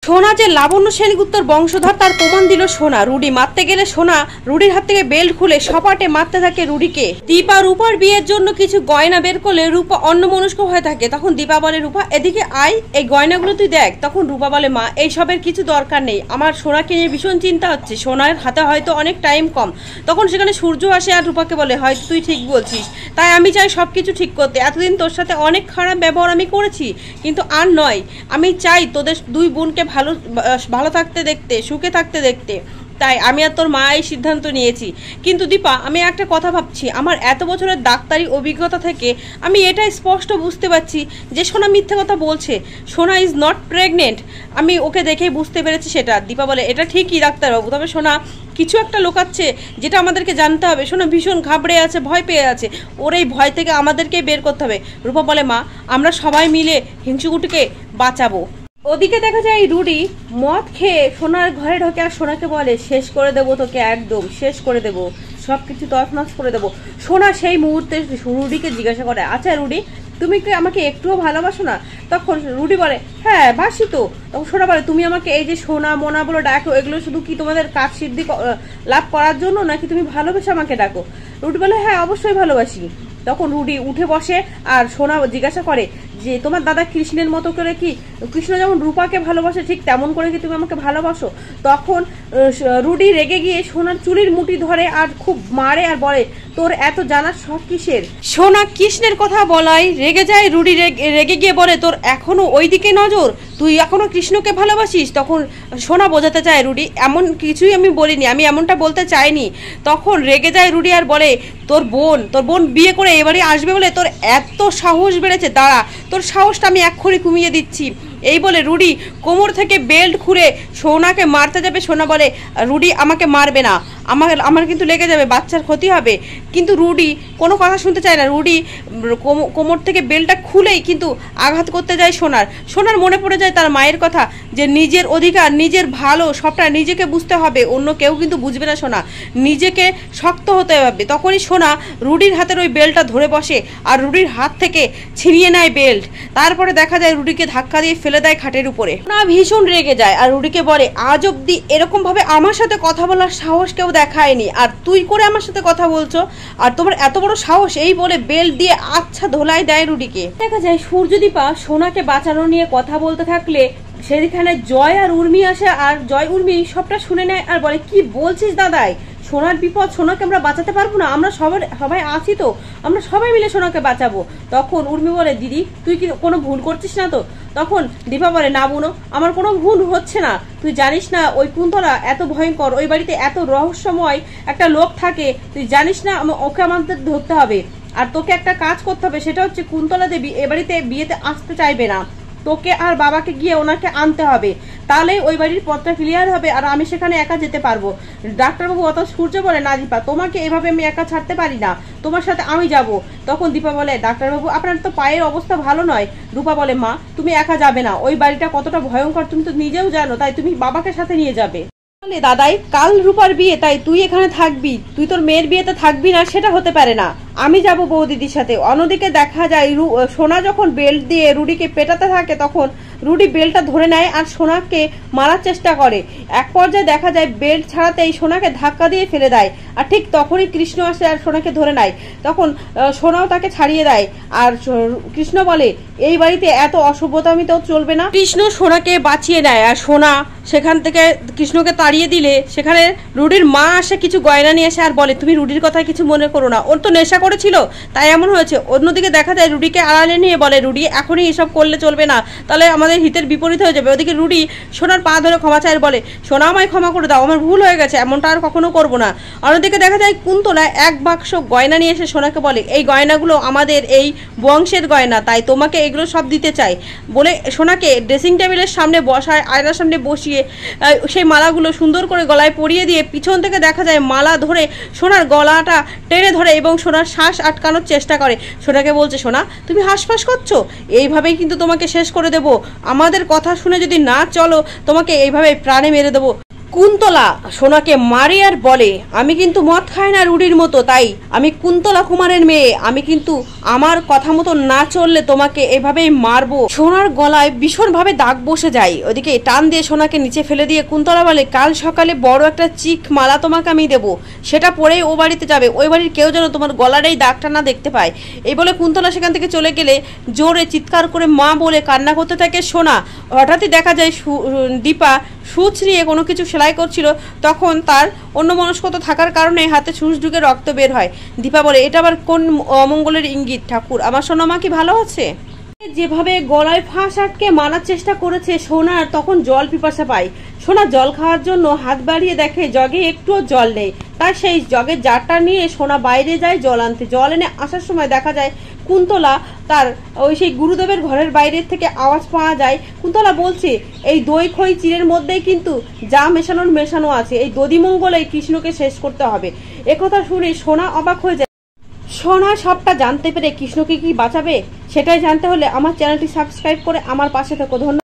সোনা যে লাবণ্য সেনগুপ্তর বংশধর তার প্রমাণ দিল সোনা। রুডি মারতে গেলে সোনা রুডির হাত থেকে বেল্ট খুলে সপাটে মারতে থাকে রুডিকে। দীপা রূপার বিয়ের জন্য কিছু গয়না বের করলে রূপা অন্যমনস্ক হয়ে থাকে। তখন দীপা বলে, রূপা এদিকে আয়, এই গয়নাগুলো তুই দেখ। তখন রূপা বলে, মা এইসবের কিছু দরকার নেই, আমার সোনাকে নিয়ে ভীষণ চিন্তা হচ্ছে, সোনার হাতে হয়তো অনেক টাইম কম। তখন সেখানে সূর্য আসে আর রূপাকে বলে, হয়তো তুই ঠিক বলছিস, তাই আমি চাই সব কিছু ঠিক করতে। এতদিন তোর সাথে অনেক খারাপ ব্যবহার আমি করেছি, কিন্তু আর নয়, আমি চাই তোদের দুই বোনকে ভালো থাকতে দেখতে, সুখে থাকতে দেখতে, তাই আমি আর তোর মা এই সিদ্ধান্ত নিয়েছি। কিন্তু দীপা, আমি একটা কথা ভাবছি, আমার এত বছরের ডাক্তারি অভিজ্ঞতা থেকে আমি এটাই স্পষ্ট বুঝতে পারছি যে সোনা মিথ্যে কথা বলছে। সোনা ইজ নট প্রেগনেন্ট, আমি ওকে দেখেই বুঝতে পেরেছি সেটা। দীপা বলে, এটা ঠিকই ডাক্তারবাবু, তবে সোনা কিছু একটা লোকাচ্ছে যেটা আমাদেরকে জানতে হবে। সোনা ভীষণ ঘাবড়ে আছে, ভয় পেয়ে আছে, ওর এই ভয় থেকে আমাদেরকেই বের করতে হবে। রূপা বলে, মা আমরা সবাই মিলে হিংসুকুটিকে বাঁচাবো। ওদিকে দেখা যায় রুডি মদ খেয়ে সোনার ঘরে ঢোকে আর সোনাকে বলে, শেষ করে দেবো তোকে, একদম শেষ করে দেবো, সবকিছু তছনছ করে দেবো। সোনা সেই মুহূর্তে রুডিকে জিজ্ঞাসা করে, আচ্ছা রুডি, তুমি কি আমাকে একটুও ভালোবাসো না? তখন রুডি বলে, হ্যাঁ বাসি তো। তখন সোনা বলে, তুমি আমাকে এই যে সোনা মোনা বলে ডাকো, এগুলো শুধু কি তোমাদের কাজ সিদ্ধি লাভ করার জন্য, নাকি তুমি ভালোবেসে আমাকে ডাকো? রুডি বলে, হ্যাঁ অবশ্যই ভালোবাসি। তখন রুডি উঠে বসে আর সোনা জিজ্ঞাসা করে যে, তোমার দাদা কৃষ্ণের মতো করে কি, কৃষ্ণ যেমন রূপাকে ভালোবাসে ঠিক তেমন করে কি তুমি আমাকে ভালোবাসো? তখন রুডি রেগে গিয়ে সোনার চুরির মুঠি ধরে আর খুব মারে আর বলে, তোর এত জানার শখ কিসের? সোনা কৃষ্ণের কথা বলাই রেগে যায়। রুডি রেগে গিয়ে বলে, তোর এখনো ওই দিকে নজর, তুই এখনো কৃষ্ণকে ভালোবাসিস? তখন সোনা বোঝাতে চায়, রুডি এমন কিছুই আমি বলিনি, আমি এমনটা বলতে চাইনি। তখন রেগে যায় রুডি আর বলে, তোর বোন বিয়ে করে এবারে আসবে বলে তোর এত সাহস বেড়েছে, দাঁড়া তোর সাহসটা আমি এক্ষুনি কমিয়ে দিচ্ছি। এই বলে রুডি কোমর থেকে বেল্ট খুলে সোনাকে মারতে যাবে। সোনা বলে, রুডি আমাকে মারবে না, আমার কিন্তু লেগে যাবে, বাচ্চার ক্ষতি হবে। কিন্তু রুডি কোনো কথা শুনতে চায় না। রুডি কোমর থেকে বেল্টটা খুলেই কিন্তু আঘাত করতে যায় সোনার মনে পড়ে যায় তার মায়ের কথা, যে নিজের অধিকার, নিজের ভালো সবটা নিজেকে বুঝতে হবে, অন্য কেউ কিন্তু বুঝবে না। সোনা নিজেকে শক্ত হতে হবে। তখনই সোনা রুডির হাতের ওই বেল্টটা ধরে বসে আর রুডির হাত থেকে ছিনিয়ে নেয় বেল্ট। তারপরে দেখা যায় রুডিকে ধাক্কা দিয়ে ফেলে দেয় খাটের উপরে। সোনা ভীষণ রেগে যায় আর রুডিকে বলে, আজ অব্দি এরকম ভাবে আমার সাথে কথা বলার সাহস কেউ দেখায়নি, আর তুই করে আমার সাথে কথা বলছো, আর তোমার এত বড় সাহস? এই বলে বেল্ট দিয়ে আচ্ছা ধোলাই দেয় রুডিকে। দেখা যায় সূর্যদীপা সোনাকে বাঁচানো নিয়ে কথা বলতে থাকলে সেখানে জয় আর উর্মি আসে, আর জয় উর্মি সবটা শুনে নেয় আর বলে, কি বলছিস দাদাই, সোনার বিপদ, সোনাকে আমরা বাঁচাতে পারবো না? আমরা সবাই আছি তো, আমরা সবাই মিলে সোনাকে বাঁচাবো। তখন উর্মি বলে, দিদি তুই কি কোনো ভুল করছিস না তো? তখন দীপা বলে, না বোনো, আমার কোনো ভুল হচ্ছে না, তুই জানিস না ওই কুন্তলা এত ভয়ঙ্কর, ওই বাড়িতে এত রহস্যময় একটা লোক থাকে, তুই জানিস না, ওকে আমাদের ধরতে হবে। আর তোকে একটা কাজ করতে হবে, সেটা হচ্ছে কুন্তলা দেবী এ বাড়িতে বিয়েতে আসতে চাইবে না, তোকে আর বাবাকে গিয়ে ওনাকে আনতে হবে, তাহলে ওই বাড়ির পথটা ক্লিয়ার হবে আর আমি সেখানে একা যেতে পারবো। ডাক্তারবাবু অত সূর্য বলে, না দীপা, তোমাকে এভাবে আমি একা ছাড়তে পারি না, তোমার সাথে আমি যাব। তখন দীপা বলে, ডাক্তারবাবু আপনার তো পায়ের অবস্থা ভালো নয়। রূপা বলে, মা তুমি একা যাবে না, ওই বাড়িটা কতটা ভয়ঙ্কর তুমি তো নিজেও জানো, তাই তুমি বাবাকে সাথে নিয়ে যাবে। বলে, দাদাই কাল রূপার বিয়ে, তাই তুই এখানে থাকবি, তুই তোর মেয়ের বিয়েতে থাকবি না, সেটা হতে পারে না, আমি যাব বৌদিদির সাথে। অন্যদিকে দেখা যায় সোনা যখন বেল্ট দিয়ে রুডিকে পেটাতে থাকে, তখন রুডি বেল্টটা ধরে নেয় আর সোনাকে মারার চেষ্টা করে। এক পর্যায়ে দেখা যায় বেল্ট ছাড়াতেই সোনাকে ধাক্কা দিয়ে ফেলে দেয়, আর ঠিক তখনই কৃষ্ণ আসে আর সোনাকে ধরে নেয়। তখন সোনাও তাকে ছাড়িয়ে দেয় আর কৃষ্ণ বলে, এই বাড়িতে এত অসভ্যতামি তো চলবে না। কৃষ্ণ সোনাকে বাঁচিয়ে নেয় আর সোনা সেখান থেকে কৃষ্ণকে তাড়িয়ে দিলে সেখানে রুডির মা আসে কিছু গয়না নিয়ে আসে আর বলে, তুমি রুডির কথা কিছু মনে করো না, ওর তো নেশা করেছিল তাই এমন হয়েছে। অন্যদিকে দেখা যায় রুডিকে আড়ালে নিয়ে বলে, রুডি এখনই এসব করলে চলবে না, তাহলে আমাদের হিতের বিপরীত হয়ে যাবে। ওদিকে রুডি সোনার পা ধরে ক্ষমা চায়, বলে, সোনা আমায় ক্ষমা করে দাও, আমার ভুল হয়ে গেছে, এমনটা আর কখনো করবো না। অন্যদিকে দেখা যায় কুন্তলা এক বাক্স গয়না নিয়ে এসে সোনাকে বলে, এই গয়নাগুলো আমাদের এই বংশের গয়না, তাই তোমাকে এগুলো সব দিতে চাই বলে সোনাকে ড্রেসিং টেবিলের সামনে বসায়, আয়নার সামনে বসিয়ে সেই মালাগুলো সুন্দর করে গলায় পরিয়ে দিয়ে পিছন থেকে দেখা যায় মালা ধরে সোনার গলাটা টেনে ধরে এবং সোনার শ্বাস আটকানোর চেষ্টা করে। সোনাকে বলছে, সোনা তুমি হাঁসফাঁস করছো, এইভাবেই কিন্তু তোমাকে শেষ করে দেবো, আমাদের কথা শুনে যদি না চলো তোমাকে এইভাবে প্রাণে মেরে দেবো। কুন্তলা সোনাকে মারে আর বলে, আমি কিন্তু মদ খাই না রুডির মতো, তাই আমি কুন্তলা কুমারের মেয়ে, আমি কিন্তু আমার কথা মতো না চললে তোমাকে এভাবেই মারবো। সোনার গলায় ভীষণভাবে দাগ বসে যায়। ওদিকে টান দিয়ে সোনাকে নিচে ফেলে দিয়ে কুন্তলা বলে, কাল সকালে বড় একটা চিক মালা তোমাকে আমি দেবো, সেটা পরেই ও বাড়িতে যাবে, ওই বাড়ির কেউ যেন তোমার গলার এই দাগটা না দেখতে পায়। এই বলে কুন্তলা সেখান থেকে চলে গেলে জোরে চিৎকার করে মা বলে কান্না করতে থাকে সোনা। হঠাৎই দেখা যায় দীপা সূচ নিয়ে কোনো কিছু সেলাই করছিল, তখন তার অন্যমনস্কতা থাকার কারণে হাতে সূচ ঢুকে রক্ত বের হয়। দীপা বলে, এটা আবার কোন অমঙ্গলের ইঙ্গিত ঠাকুর, আমার সোনা মা কি ভালো আছে? যেভাবে গলায় ফাঁস আটকে মারার চেষ্টা করেছে সোনার, তখন জল পিপাসা পায়। সোনা জল খাওয়ার জন্য হাত বাড়িয়ে দেখে জগে একটুও জল নেই। তার সেই জগের জারটা নিয়ে সোনা বাইরে যায় জল আনতে। জল এনে আসার সময় দেখা যায় কুন্তলা তার ওই সেই গুরুদেবের ঘরের বাইরের থেকে আওয়াজ পাওয়া যায়। কুন্তলা বলছে, এই দই খই চিড়ের মধ্যেই কিন্তু যা মেশানোর মেশানো আছে, এই দধিমঙ্গলেই কৃষ্ণকে শেষ করতে হবে। একথা শুনে সোনা অবাক হয়ে যায়। সোনা সবটা জানতে পেরে কৃষ্ণকে কি বাঁচাবে, সেটাই জানতে হলে আমার চ্যানেলটি সাবস্ক্রাইব করে আমার পাশে থেকো। ধন্যবাদ।